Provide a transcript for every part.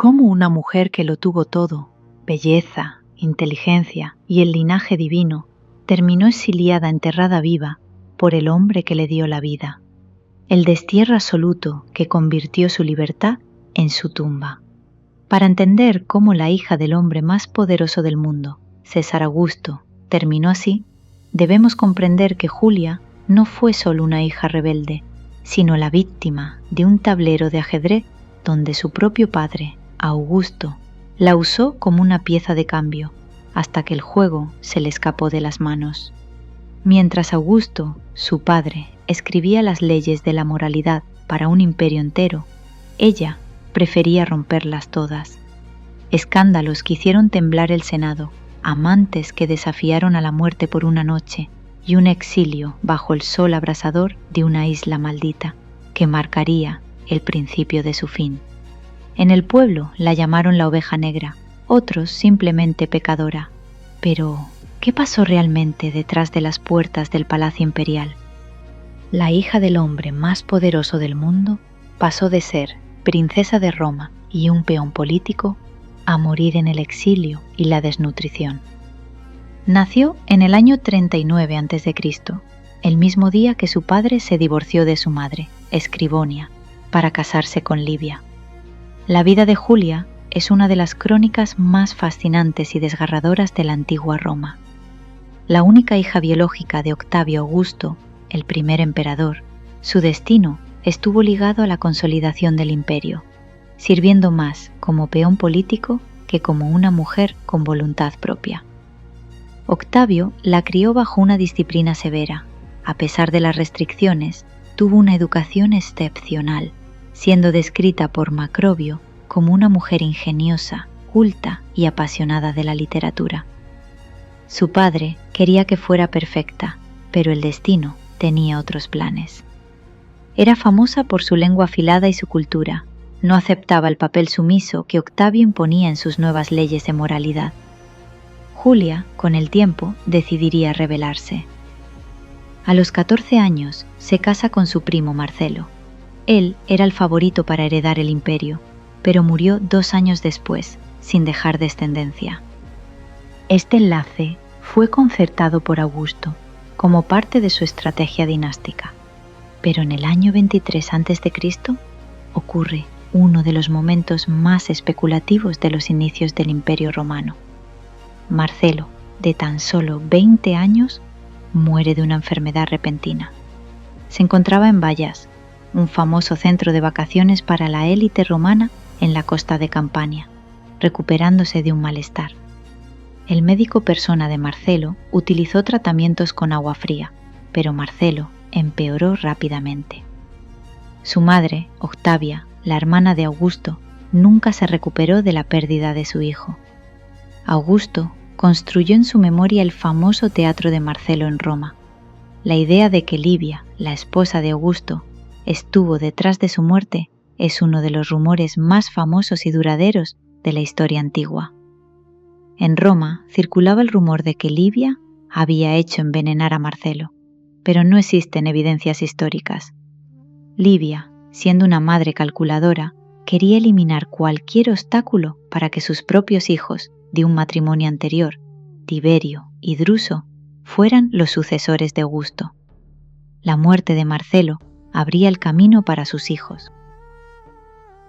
cómo una mujer que lo tuvo todo, belleza, inteligencia y el linaje divino, terminó exiliada, enterrada viva, por el hombre que le dio la vida. El destierro absoluto que convirtió su libertad en su tumba. Para entender cómo la hija del hombre más poderoso del mundo, César Augusto, terminó así, debemos comprender que Julia no fue solo una hija rebelde, sino la víctima de un tablero de ajedrez donde su propio padre, Augusto, la usó como una pieza de cambio, hasta que el juego se le escapó de las manos. Mientras Augusto, su padre, escribía las leyes de la moralidad para un imperio entero, ella prefería romperlas todas. Escándalos que hicieron temblar el Senado, amantes que desafiaron a la muerte por una noche y un exilio bajo el sol abrasador de una isla maldita que marcaría el principio de su fin. En el pueblo la llamaron la oveja negra, otros simplemente pecadora. Pero, ¿qué pasó realmente detrás de las puertas del Palacio Imperial? La hija del hombre más poderoso del mundo pasó de ser princesa de Roma y un peón político a morir en el exilio y la desnutrición. Nació en el año 39 a.C., el mismo día que su padre se divorció de su madre, Escribonia, para casarse con Livia. La vida de Julia es una de las crónicas más fascinantes y desgarradoras de la antigua Roma. La única hija biológica de Octavio Augusto, el primer emperador, su destino estuvo ligado a la consolidación del imperio, sirviendo más como peón político que como una mujer con voluntad propia. Octavio la crió bajo una disciplina severa. A pesar de las restricciones, tuvo una educación excepcional, siendo descrita por Macrobio como una mujer ingeniosa, culta y apasionada de la literatura. Su padre quería que fuera perfecta, pero el destino tenía otros planes. Era famosa por su lengua afilada y su cultura. No aceptaba el papel sumiso que Octavio imponía en sus nuevas leyes de moralidad. Julia, con el tiempo, decidiría rebelarse. A los 14 años se casa con su primo Marcelo. Él era el favorito para heredar el imperio, pero murió 2 años después, sin dejar descendencia. Este enlace fue concertado por Augusto como parte de su estrategia dinástica. Pero en el año 23 a.C. ocurre uno de los momentos más especulativos de los inicios del Imperio Romano. Marcelo, de tan solo 20 años, muere de una enfermedad repentina. Se encontraba en Bayas, un famoso centro de vacaciones para la élite romana en la costa de Campania, recuperándose de un malestar. El médico persona de Marcelo utilizó tratamientos con agua fría, pero Marcelo empeoró rápidamente. Su madre, Octavia, la hermana de Augusto, nunca se recuperó de la pérdida de su hijo. Augusto construyó en su memoria el famoso teatro de Marcelo en Roma. La idea de que Livia, la esposa de Augusto, estuvo detrás de su muerte es uno de los rumores más famosos y duraderos de la historia antigua. En Roma circulaba el rumor de que Livia había hecho envenenar a Marcelo, pero no existen evidencias históricas. Livia, siendo una madre calculadora, quería eliminar cualquier obstáculo para que sus propios hijos de un matrimonio anterior, Tiberio y Druso, fueran los sucesores de Augusto. La muerte de Marcelo abría el camino para sus hijos.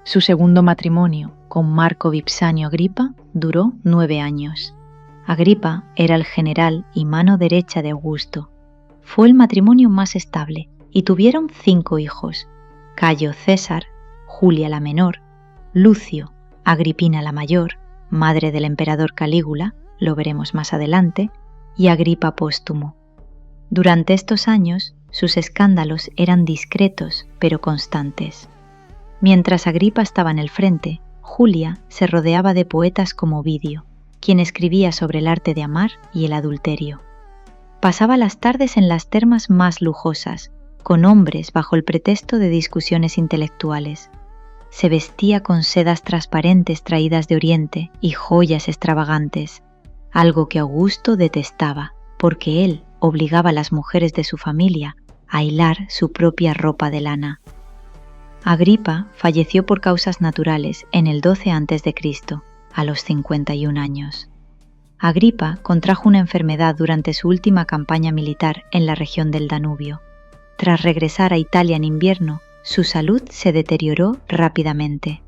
Su segundo matrimonio, con Marco Vipsanio Agripa, duró 9 años. Agripa era el general y mano derecha de Augusto. Fue el matrimonio más estable y tuvieron 5 hijos: Cayo César, Julia la menor, Lucio, Agripina la mayor, madre del emperador Calígula, lo veremos más adelante, y Agripa Póstumo. Durante estos años, sus escándalos eran discretos pero constantes. Mientras Agripa estaba en el frente, Julia se rodeaba de poetas como Ovidio, quien escribía sobre el arte de amar y el adulterio. Pasaba las tardes en las termas más lujosas, con hombres bajo el pretexto de discusiones intelectuales. Se vestía con sedas transparentes traídas de Oriente y joyas extravagantes, algo que Augusto detestaba, porque él obligaba a las mujeres de su familia a hilar su propia ropa de lana. Agripa falleció por causas naturales en el 12 a.C., a los 51 años. Agripa contrajo una enfermedad durante su última campaña militar en la región del Danubio. Tras regresar a Italia en invierno, su salud se deterioró rápidamente,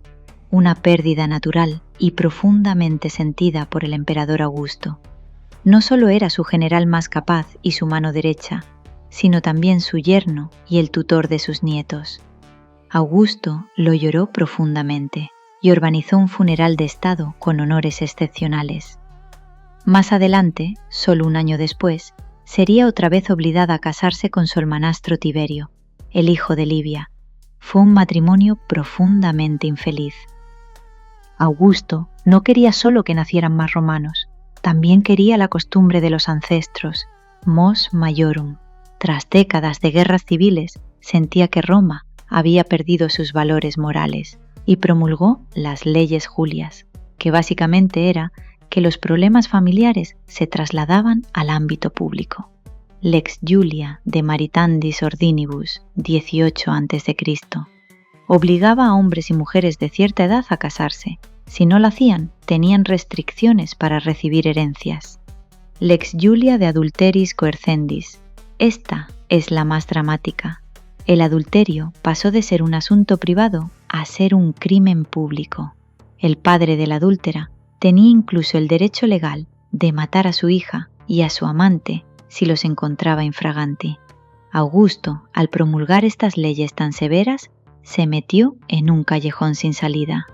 una pérdida natural y profundamente sentida por el emperador Augusto. No solo era su general más capaz y su mano derecha, sino también su yerno y el tutor de sus nietos. Augusto lo lloró profundamente y organizó un funeral de estado con honores excepcionales. Más adelante, solo un año después, sería otra vez obligada a casarse con su hermanastro Tiberio, el hijo de Livia. Fue un matrimonio profundamente infeliz. Augusto no quería solo que nacieran más romanos, también quería la costumbre de los ancestros, mos maiorum. Tras décadas de guerras civiles, sentía que Roma había perdido sus valores morales y promulgó las leyes Julias, que básicamente era que los problemas familiares se trasladaban al ámbito público. Lex Julia de Maritandis Ordinibus, 18 a.C., obligaba a hombres y mujeres de cierta edad a casarse. Si no lo hacían, tenían restricciones para recibir herencias. Lex Julia de Adulteris Coercendis. Esta es la más dramática. El adulterio pasó de ser un asunto privado a ser un crimen público. El padre de la adúltera tenía incluso el derecho legal de matar a su hija y a su amante si los encontraba infraganti. Augusto, al promulgar estas leyes tan severas, se metió en un callejón sin salida.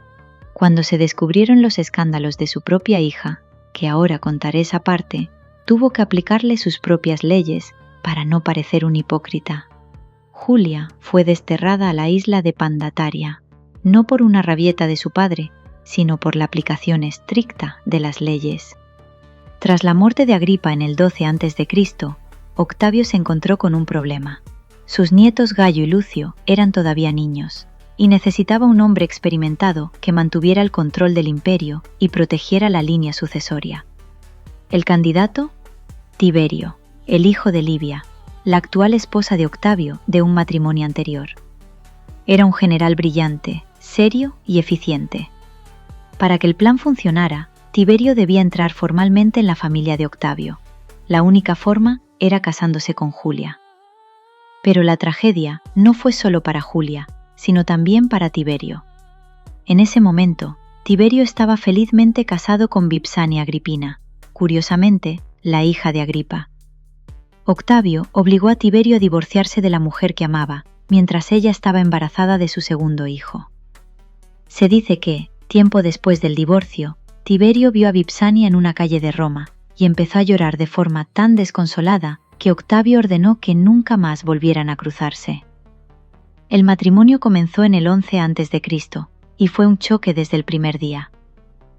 Cuando se descubrieron los escándalos de su propia hija, que ahora contaré esa parte, tuvo que aplicarle sus propias leyes para no parecer un hipócrita. Julia fue desterrada a la isla de Pandataria, no por una rabieta de su padre, sino por la aplicación estricta de las leyes. Tras la muerte de Agripa en el 12 a.C., Octavio se encontró con un problema. Sus nietos Gayo y Lucio eran todavía niños, y necesitaba un hombre experimentado que mantuviera el control del imperio y protegiera la línea sucesoria. El candidato, Tiberio, el hijo de Livia, la actual esposa de Octavio de un matrimonio anterior. Era un general brillante, serio y eficiente. Para que el plan funcionara, Tiberio debía entrar formalmente en la familia de Octavio. La única forma era casándose con Julia. Pero la tragedia no fue solo para Julia, sino también para Tiberio. En ese momento, Tiberio estaba felizmente casado con Vipsania Agripina, curiosamente, la hija de Agripa. Octavio obligó a Tiberio a divorciarse de la mujer que amaba, mientras ella estaba embarazada de su segundo hijo. Se dice que, tiempo después del divorcio, Tiberio vio a Vipsania en una calle de Roma y empezó a llorar de forma tan desconsolada que Octavio ordenó que nunca más volvieran a cruzarse. El matrimonio comenzó en el 11 a.C. y fue un choque desde el primer día.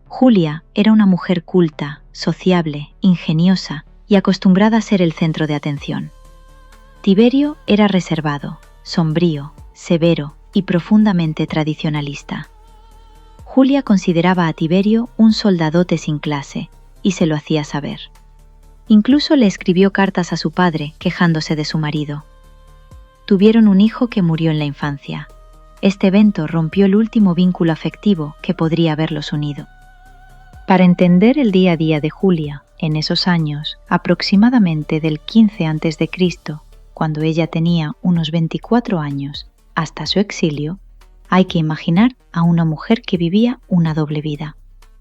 Julia era una mujer culta, sociable, ingeniosa y acostumbrada a ser el centro de atención. Tiberio era reservado, sombrío, severo y profundamente tradicionalista. Julia consideraba a Tiberio un soldadote sin clase y se lo hacía saber. Incluso le escribió cartas a su padre quejándose de su marido. Tuvieron un hijo que murió en la infancia. Este evento rompió el último vínculo afectivo que podría haberlos unido. Para entender el día a día de Julia en esos años, aproximadamente del 15 a.C., cuando ella tenía unos 24 años, hasta su exilio, hay que imaginar a una mujer que vivía una doble vida.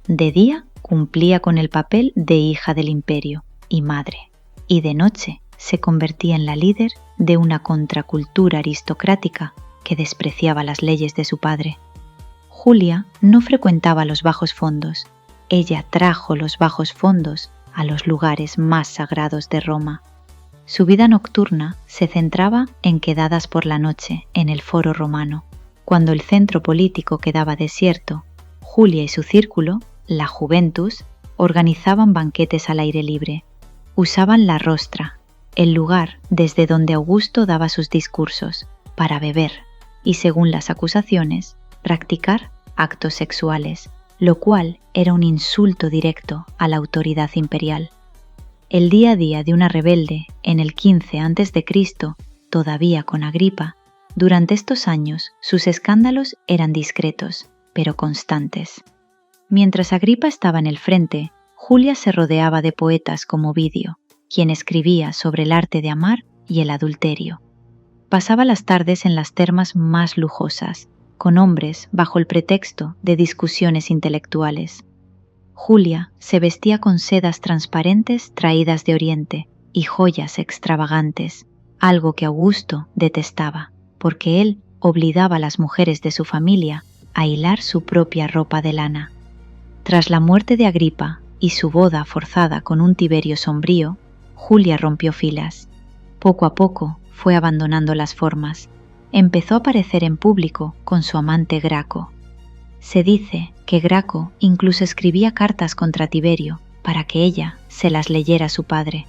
De día cumplía con el papel de hija del imperio y madre, y de noche se convertía en la líder de una contracultura aristocrática que despreciaba las leyes de su padre. Julia no frecuentaba los bajos fondos. Ella trajo los bajos fondos a los lugares más sagrados de Roma. Su vida nocturna se centraba en quedadas por la noche en el Foro Romano. Cuando el centro político quedaba desierto, Julia y su círculo, la Juventus, organizaban banquetes al aire libre. Usaban la rostra, el lugar desde donde Augusto daba sus discursos, para beber y, según las acusaciones, practicar actos sexuales, lo cual era un insulto directo a la autoridad imperial. El día a día de una rebelde en el 15 a.C., todavía con Agripa, Durante estos años, sus escándalos eran discretos, pero constantes. Mientras Agripa estaba en el frente, Julia se rodeaba de poetas como Ovidio, quien escribía sobre el arte de amar y el adulterio. Pasaba las tardes en las termas más lujosas, con hombres bajo el pretexto de discusiones intelectuales. Julia se vestía con sedas transparentes traídas de Oriente y joyas extravagantes, algo que Augusto detestaba, porque él obligaba a las mujeres de su familia a hilar su propia ropa de lana. Tras la muerte de Agripa y su boda forzada con un Tiberio sombrío, Julia rompió filas. Poco a poco fue abandonando las formas. Empezó a aparecer en público con su amante Graco. Se dice que Graco incluso escribía cartas contra Tiberio para que ella se las leyera a su padre.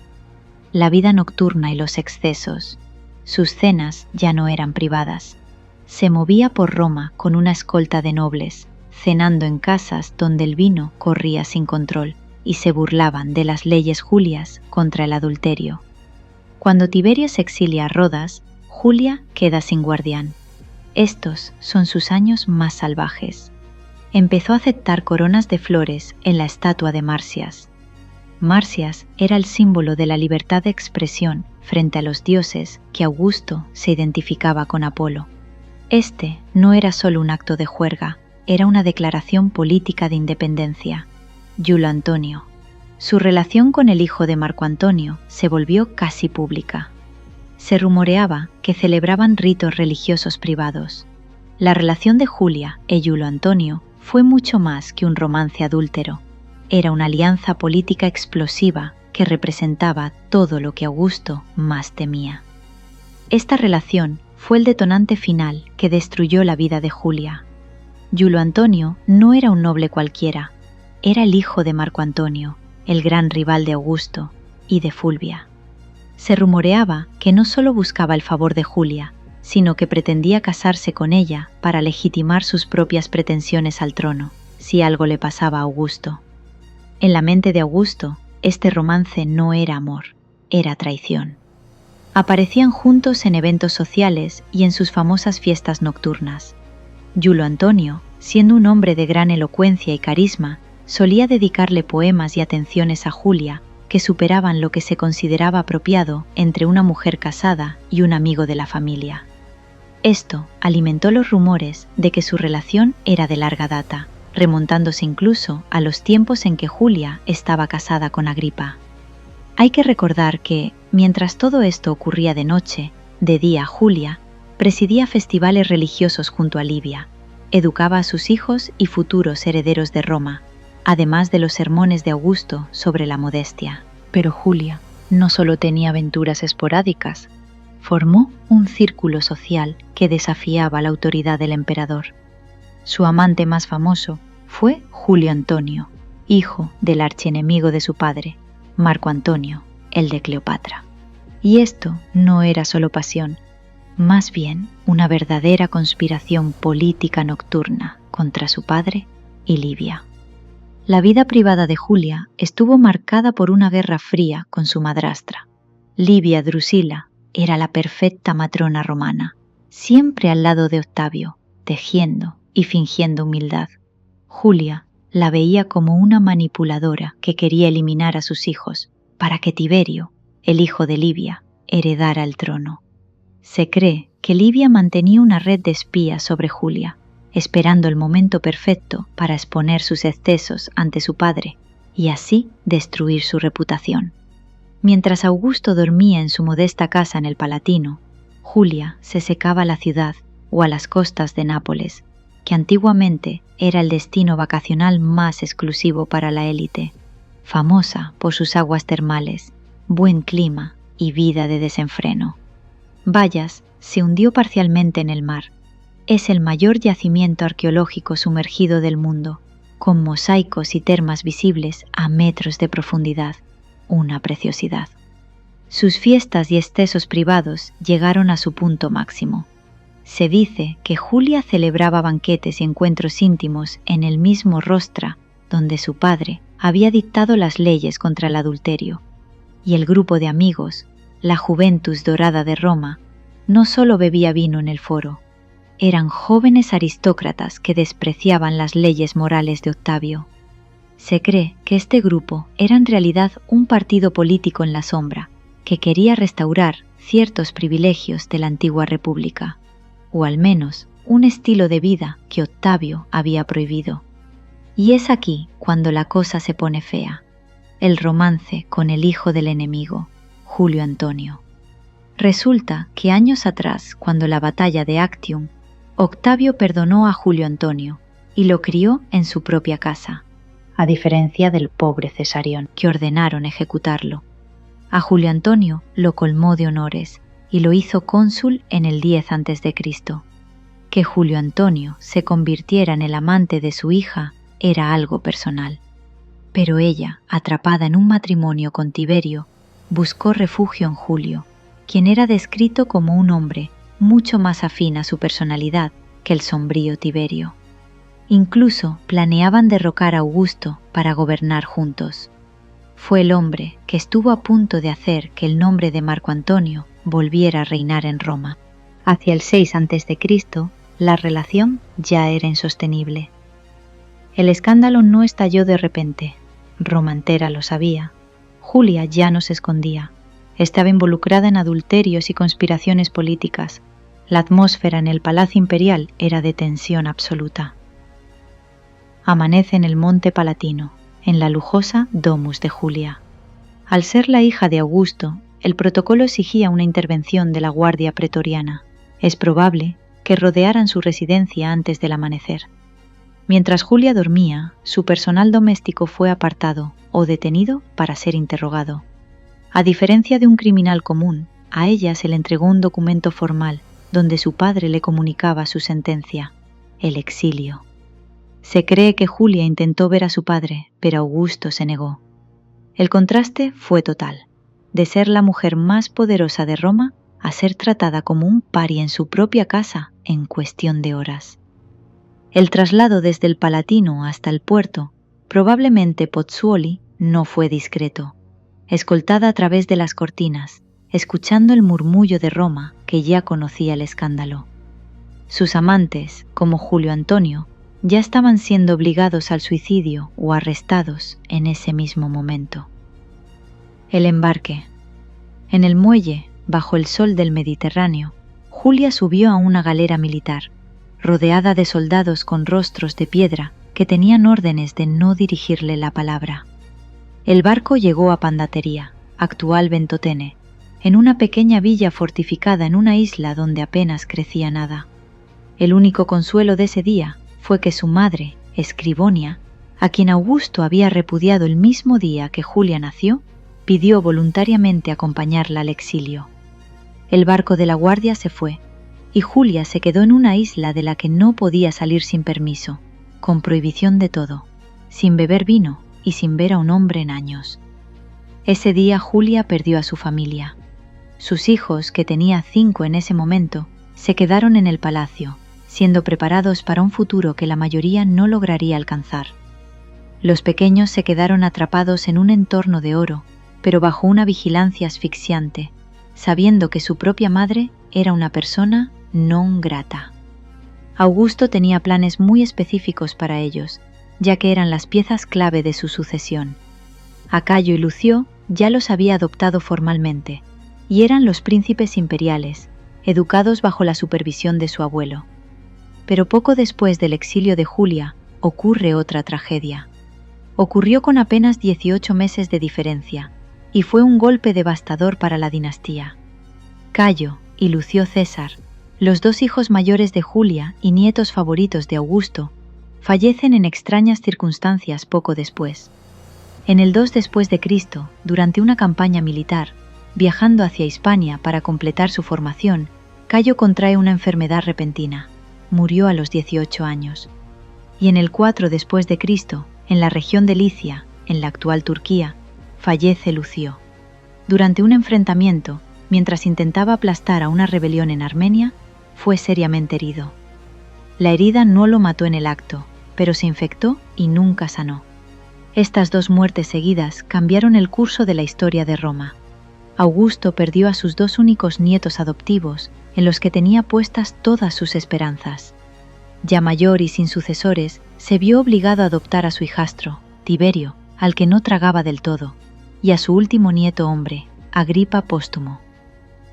La vida nocturna y los excesos. Sus cenas ya no eran privadas. Se movía por Roma con una escolta de nobles, cenando en casas donde el vino corría sin control y se burlaban de las leyes Julias contra el adulterio. Cuando Tiberio se exilia a Rodas, Julia queda sin guardián. Estos son sus años más salvajes. Empezó a aceptar coronas de flores en la estatua de Marsias. Marsias era el símbolo de la libertad de expresión frente a los dioses que Augusto se identificaba con Apolo. Este no era solo un acto de juerga, era una declaración política de independencia. Iulo Antonio. Su relación con el hijo de Marco Antonio se volvió casi pública. Se rumoreaba que celebraban ritos religiosos privados. La relación de Julia e Iulo Antonio fue mucho más que un romance adúltero. Era una alianza política explosiva que representaba todo lo que Augusto más temía. Esta relación fue el detonante final que destruyó la vida de Julia. Iulo Antonio no era un noble cualquiera, era el hijo de Marco Antonio, el gran rival de Augusto y de Fulvia. Se rumoreaba que no solo buscaba el favor de Julia, sino que pretendía casarse con ella para legitimar sus propias pretensiones al trono, si algo le pasaba a Augusto. En la mente de Augusto, este romance no era amor, era traición. Aparecían juntos en eventos sociales y en sus famosas fiestas nocturnas. Iulo Antonio, siendo un hombre de gran elocuencia y carisma, solía dedicarle poemas y atenciones a Julia que superaban lo que se consideraba apropiado entre una mujer casada y un amigo de la familia. Esto alimentó los rumores de que su relación era de larga data, remontándose incluso a los tiempos en que Julia estaba casada con Agripa. Hay que recordar que, mientras todo esto ocurría de noche, de día Julia presidía festivales religiosos junto a Livia, educaba a sus hijos y futuros herederos de Roma, además de los sermones de Augusto sobre la modestia. Pero Julia no solo tenía aventuras esporádicas, formó un círculo social que desafiaba la autoridad del emperador. Su amante más famoso fue Julio Antonio, hijo del archienemigo de su padre, Marco Antonio, el de Cleopatra. Y esto no era solo pasión, más bien una verdadera conspiración política nocturna contra su padre y Livia. La vida privada de Julia estuvo marcada por una guerra fría con su madrastra. Livia Drusila era la perfecta matrona romana, siempre al lado de Octavio, tejiendo y fingiendo humildad. Julia la veía como una manipuladora que quería eliminar a sus hijos para que Tiberio, el hijo de Livia, heredara el trono. Se cree que Livia mantenía una red de espías sobre Julia, esperando el momento perfecto para exponer sus excesos ante su padre y así destruir su reputación. Mientras Augusto dormía en su modesta casa en el Palatino, Julia se secaba a la ciudad o a las costas de Nápoles, que antiguamente era el destino vacacional más exclusivo para la élite, famosa por sus aguas termales, buen clima y vida de desenfreno. Bayas se hundió parcialmente en el mar. Es el mayor yacimiento arqueológico sumergido del mundo, con mosaicos y termas visibles a metros de profundidad, una preciosidad. Sus fiestas y excesos privados llegaron a su punto máximo. Se dice que Julia celebraba banquetes y encuentros íntimos en el mismo rostra donde su padre había dictado las leyes contra el adulterio, y el grupo de amigos, la Juventus Dorada de Roma, no solo bebía vino en el foro, eran jóvenes aristócratas que despreciaban las leyes morales de Octavio. Se cree que este grupo era en realidad un partido político en la sombra, que quería restaurar ciertos privilegios de la antigua república, o al menos un estilo de vida que Octavio había prohibido. Y es aquí cuando la cosa se pone fea, el romance con el hijo del enemigo, Julio Antonio. Resulta que años atrás, cuando la batalla de Actium, Octavio perdonó a Julio Antonio y lo crió en su propia casa, a diferencia del pobre Cesarión, que ordenaron ejecutarlo. A Julio Antonio lo colmó de honores y lo hizo cónsul en el 10 a.C. Que Julio Antonio se convirtiera en el amante de su hija era algo personal. Pero ella, atrapada en un matrimonio con Tiberio, buscó refugio en Julio, quien era descrito como un hombre mucho más afín a su personalidad que el sombrío Tiberio. Incluso planeaban derrocar a Augusto para gobernar juntos. Fue el hombre que estuvo a punto de hacer que el nombre de Marco Antonio volviera a reinar en Roma. Hacia el 6 a.C., la relación ya era insostenible. El escándalo no estalló de repente. Roma entera lo sabía. Julia ya no se escondía. Estaba involucrada en adulterios y conspiraciones políticas. La atmósfera en el Palacio Imperial era de tensión absoluta. Amanece en el Monte Palatino, en la lujosa Domus de Julia. Al ser la hija de Augusto, el protocolo exigía una intervención de la guardia pretoriana. Es probable que rodearan su residencia antes del amanecer. Mientras Julia dormía, su personal doméstico fue apartado o detenido para ser interrogado. A diferencia de un criminal común, a ella se le entregó un documento formal donde su padre le comunicaba su sentencia, el exilio. Se cree que Julia intentó ver a su padre, pero Augusto se negó. El contraste fue total, de ser la mujer más poderosa de Roma a ser tratada como un paria en su propia casa en cuestión de horas. El traslado desde el Palatino hasta el puerto, probablemente Pozzuoli, no fue discreto. Escoltada a través de las cortinas, escuchando el murmullo de Roma que ya conocía el escándalo. Sus amantes, como Julio Antonio, ya estaban siendo obligados al suicidio o arrestados en ese mismo momento. El embarque. En el muelle, bajo el sol del Mediterráneo, Julia subió a una galera militar, rodeada de soldados con rostros de piedra que tenían órdenes de no dirigirle la palabra. El barco llegó a Pandatería, actual Ventotene, en una pequeña villa fortificada en una isla donde apenas crecía nada. El único consuelo de ese día fue que su madre, Escribonia, a quien Augusto había repudiado el mismo día que Julia nació, pidió voluntariamente acompañarla al exilio. El barco de la guardia se fue, y Julia se quedó en una isla de la que no podía salir sin permiso, con prohibición de todo, sin beber vino y sin ver a un hombre en años. Ese día Julia perdió a su familia. Sus hijos, que tenía 5 en ese momento, se quedaron en el palacio, siendo preparados para un futuro que la mayoría no lograría alcanzar. Los pequeños se quedaron atrapados en un entorno de oro, pero bajo una vigilancia asfixiante, sabiendo que su propia madre era una persona non grata. Augusto tenía planes muy específicos para ellos, ya que eran las piezas clave de su sucesión. Acayo y Lucio ya los había adoptado formalmente, y eran los príncipes imperiales, educados bajo la supervisión de su abuelo. Pero poco después del exilio de Julia, ocurre otra tragedia. Ocurrió con apenas 18 meses de diferencia, y fue un golpe devastador para la dinastía. Cayo y Lucio César, los 2 hijos mayores de Julia y nietos favoritos de Augusto, fallecen en extrañas circunstancias poco después. En el 2 después de Cristo, durante una campaña militar, viajando hacia Hispania para completar su formación, Cayo contrae una enfermedad repentina. Murió a los 18 años. Y en el 4 después de Cristo, en la región de Licia, en la actual Turquía, fallece Lucio. Durante un enfrentamiento, mientras intentaba aplastar a una rebelión en Armenia, fue seriamente herido. La herida no lo mató en el acto, pero se infectó y nunca sanó. Estas 2 muertes seguidas cambiaron el curso de la historia de Roma. Augusto perdió a sus 2 únicos nietos adoptivos en los que tenía puestas todas sus esperanzas. Ya mayor y sin sucesores, se vio obligado a adoptar a su hijastro, Tiberio, al que no tragaba del todo, y a su último nieto hombre, Agripa Póstumo.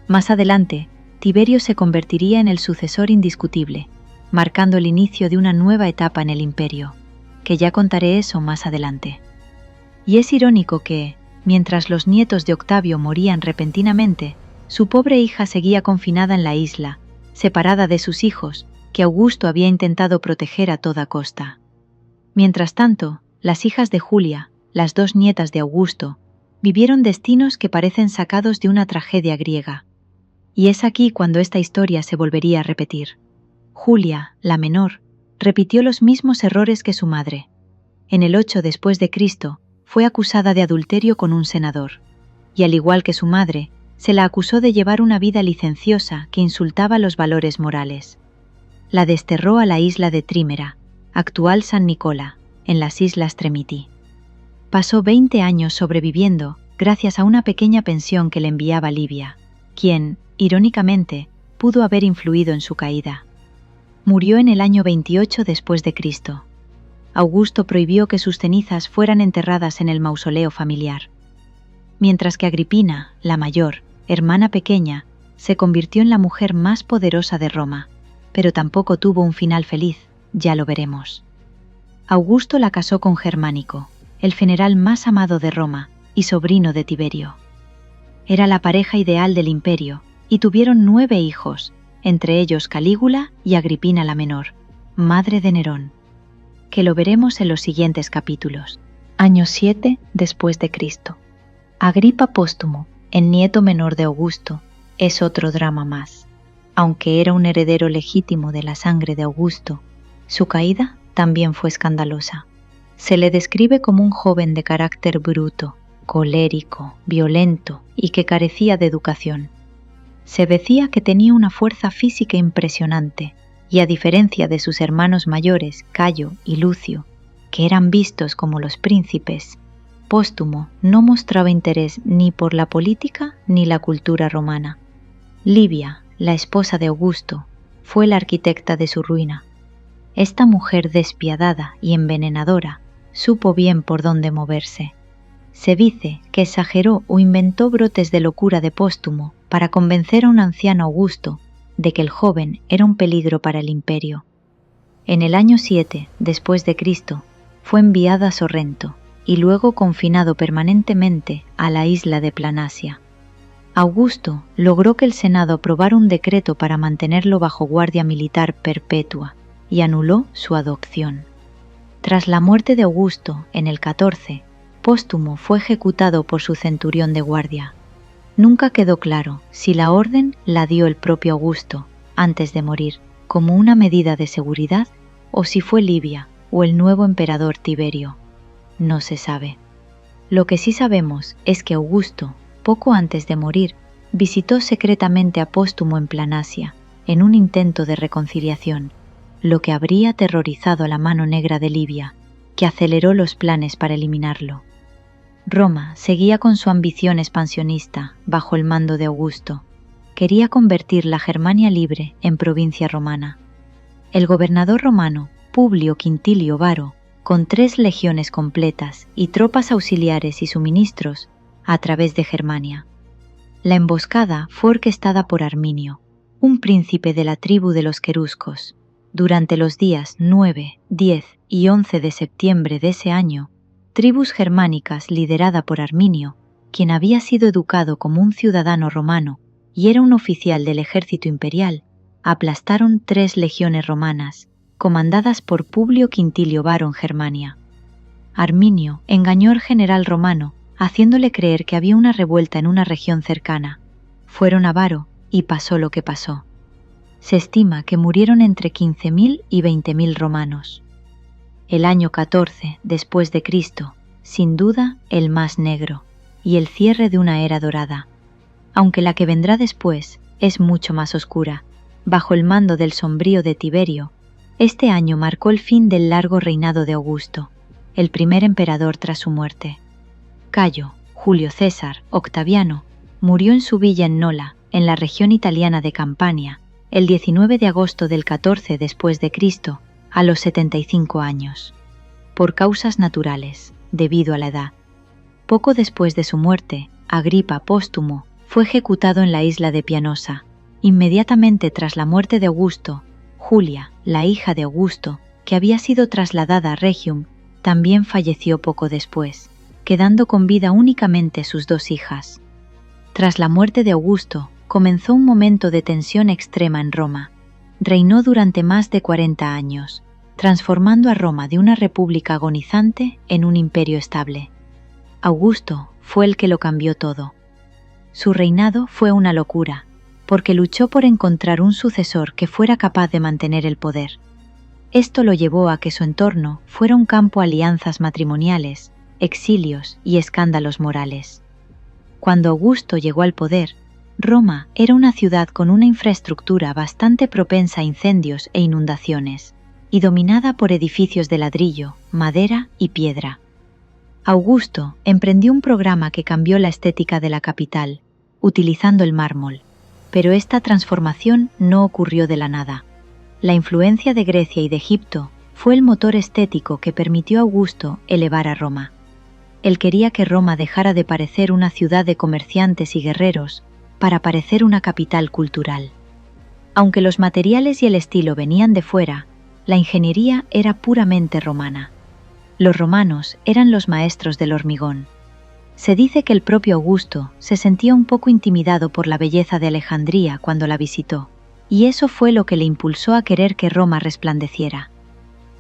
Más adelante, Tiberio se convertiría en el sucesor indiscutible, marcando el inicio de una nueva etapa en el imperio, que ya contaré eso más adelante. Y es irónico que, mientras los nietos de Octavio morían repentinamente, su pobre hija seguía confinada en la isla, separada de sus hijos, que Augusto había intentado proteger a toda costa. Mientras tanto, las hijas de Julia, las dos nietas de Augusto, vivieron destinos que parecen sacados de una tragedia griega. Y es aquí cuando esta historia se volvería a repetir. Julia, la menor, repitió los mismos errores que su madre. En el 8 después de Cristo, fue acusada de adulterio con un senador, y al igual que su madre, se la acusó de llevar una vida licenciosa que insultaba los valores morales. La desterró a la isla de Trímera, actual San Nicola, en las Islas Tremiti. Pasó 20 años sobreviviendo gracias a una pequeña pensión que le enviaba Livia, quien, irónicamente, pudo haber influido en su caída. Murió en el año 28 después de Cristo. Augusto prohibió que sus cenizas fueran enterradas en el mausoleo familiar. Mientras que Agripina, la mayor, hermana pequeña, se convirtió en la mujer más poderosa de Roma, pero tampoco tuvo un final feliz, ya lo veremos. Augusto la casó con Germánico, el general más amado de Roma y sobrino de Tiberio. Era la pareja ideal del imperio, y tuvieron 9 hijos, entre ellos Calígula y Agripina la menor, madre de Nerón, que lo veremos en los siguientes capítulos. Año 7 después de Cristo. Agripa Póstumo, el nieto menor de Augusto, es otro drama más. Aunque era un heredero legítimo de la sangre de Augusto, su caída también fue escandalosa. Se le describe como un joven de carácter bruto, colérico, violento y que carecía de educación. Se decía que tenía una fuerza física impresionante y, a diferencia de sus hermanos mayores, Cayo y Lucio, que eran vistos como los príncipes, Póstumo no mostraba interés ni por la política ni la cultura romana. Livia, la esposa de Augusto, fue la arquitecta de su ruina. Esta mujer despiadada y envenenadora supo bien por dónde moverse. Se dice que exageró o inventó brotes de locura de Póstumo para convencer a un anciano Augusto de que el joven era un peligro para el imperio. En el año 7 después de Cristo, fue enviado a Sorrento y luego confinado permanentemente a la isla de Planasia. Augusto logró que el Senado aprobara un decreto para mantenerlo bajo guardia militar perpetua y anuló su adopción. Tras la muerte de Augusto, en el 14, Póstumo fue ejecutado por su centurión de guardia. Nunca quedó claro si la orden la dio el propio Augusto, antes de morir, como una medida de seguridad, o si fue Livia o el nuevo emperador Tiberio. No se sabe. Lo que sí sabemos es que Augusto, poco antes de morir, visitó secretamente a Póstumo en Planasia, en un intento de reconciliación, lo que habría aterrorizado a la mano negra de Livia, que aceleró los planes para eliminarlo. Roma seguía con su ambición expansionista bajo el mando de Augusto. Quería convertir la Germania libre en provincia romana. El gobernador romano, Publio Quintilio Varo, con 3 legiones completas y tropas auxiliares y suministros, a través de Germania. La emboscada fue orquestada por Arminio, un príncipe de la tribu de los queruscos. Durante los días 9, 10 y 11 de septiembre de ese año, tribus germánicas liderada por Arminio, quien había sido educado como un ciudadano romano y era un oficial del ejército imperial, aplastaron 3 legiones romanas, comandadas por Publio Quintilio Varo en Germania. Arminio engañó al general romano, haciéndole creer que había una revuelta en una región cercana. Fueron a Varo y pasó lo que pasó. Se estima que murieron entre 15.000 y 20.000 romanos. El año 14 después de Cristo, sin duda el más negro, y el cierre de una era dorada. Aunque la que vendrá después es mucho más oscura, bajo el mando del sombrío de Tiberio, este año marcó el fin del largo reinado de Augusto, el primer emperador tras su muerte. Cayo, Julio César, Octaviano, murió en su villa en Nola, en la región italiana de Campania, el 19 de agosto del 14 después de Cristo, a los 75 años. Por causas naturales, debido a la edad. Poco después de su muerte, Agripa Póstumo fue ejecutado en la isla de Pianosa. Inmediatamente tras la muerte de Augusto, Julia, la hija de Augusto, que había sido trasladada a Rhegium, también falleció poco después, quedando con vida únicamente sus dos hijas. Tras la muerte de Augusto, comenzó un momento de tensión extrema en Roma. Reinó durante más de 40 años, transformando a Roma de una república agonizante en un imperio estable. Augusto fue el que lo cambió todo. Su reinado fue una locura, porque luchó por encontrar un sucesor que fuera capaz de mantener el poder. Esto lo llevó a que su entorno fuera un campo de alianzas matrimoniales, exilios y escándalos morales. Cuando Augusto llegó al poder, Roma era una ciudad con una infraestructura bastante propensa a incendios e inundaciones, y dominada por edificios de ladrillo, madera y piedra. Augusto emprendió un programa que cambió la estética de la capital, utilizando el mármol, pero esta transformación no ocurrió de la nada. La influencia de Grecia y de Egipto fue el motor estético que permitió a Augusto elevar a Roma. Él quería que Roma dejara de parecer una ciudad de comerciantes y guerreros para parecer una capital cultural. Aunque los materiales y el estilo venían de fuera, la ingeniería era puramente romana. Los romanos eran los maestros del hormigón. Se dice que el propio Augusto se sentía un poco intimidado por la belleza de Alejandría cuando la visitó, y eso fue lo que le impulsó a querer que Roma resplandeciera.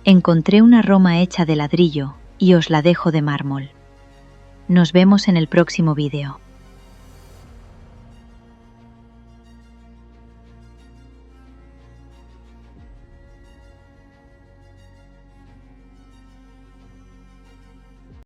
Encontré una Roma hecha de ladrillo y os la dejo de mármol. Nos vemos en el próximo vídeo.